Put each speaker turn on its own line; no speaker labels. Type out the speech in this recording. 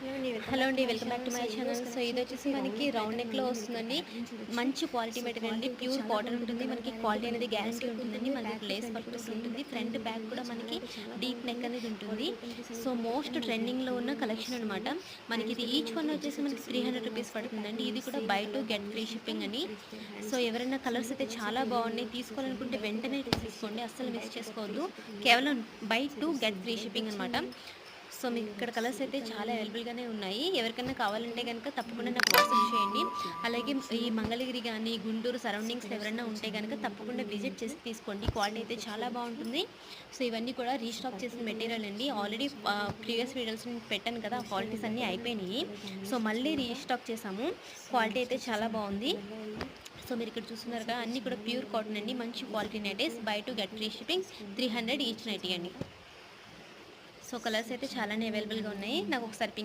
Hello అండి, welcome back to my channel. So ఇది వచ్చేసి మనకి రౌండ్ నెక్లో వస్తుందండి. మంచి క్వాలిటీ మెటీరియల్ అండి, ప్యూర్ కాటన్ ఉంటుంది. మనకి క్వాలిటీ అనేది గ్యారంటీ ఉంటుందండి. మనకి లేస్ పర్పస్ ఉంటుంది. ఫ్రంట్ బ్యాక్ కూడా మనకి డీప్ నెక్ అనేది ఉంటుంది. సో మోస్ట్ ట్రెండింగ్లో ఉన్న కలెక్షన్ అనమాట. మనకి ఇది ఈచ్ వన్ వచ్చేసి మనకి 300 రూపీస్ పడుతుందండి. ఇది కూడా by to get free shipping అని. సో ఎవరైనా కలర్స్ అయితే చాలా బాగున్నాయి, తీసుకోవాలనుకుంటే వెంటనే తీసుకోండి, అస్సలు మిస్ చేసుకోవద్దు. కేవలం by to get free shipping అనమాట. సో మీకు ఇక్కడ కలర్స్ అయితే చాలా అవైలబుల్గానే ఉన్నాయి. ఎవరికైనా కావాలంటే కనుక తప్పకుండా నాకు వాట్సాప్ చేయండి. అలాగే ఈ మంగళగిరి కానీ గుంటూరు సరౌండింగ్స్ ఎవరైనా ఉంటే కనుక తప్పకుండా విజిట్ చేసి తీసుకోండి. క్వాలిటీ అయితే చాలా బాగుంటుంది. సో ఇవన్నీ కూడా రీస్టాక్ చేసిన మెటీరియల్ అండి. ఆల్రెడీ ప్రీవియస్ వీడియోస్ పెట్టాను కదా, ఆ క్వాలిటీస్ అన్నీ అయిపోయినాయి. సో మళ్ళీ రీస్టాక్ చేసాము. క్వాలిటీ అయితే చాలా బాగుంది. సో మీరు ఇక్కడ చూస్తున్నారుగా, అన్నీ కూడా ప్యూర్ కాటన్ అండి. మంచి quality nighties, buy to get free shipping, 300 each nighty అండి. సో కలర్స్ అయితే చాలానే అవైలబుల్గా ఉన్నాయి. నాకు ఒకసారి పింక్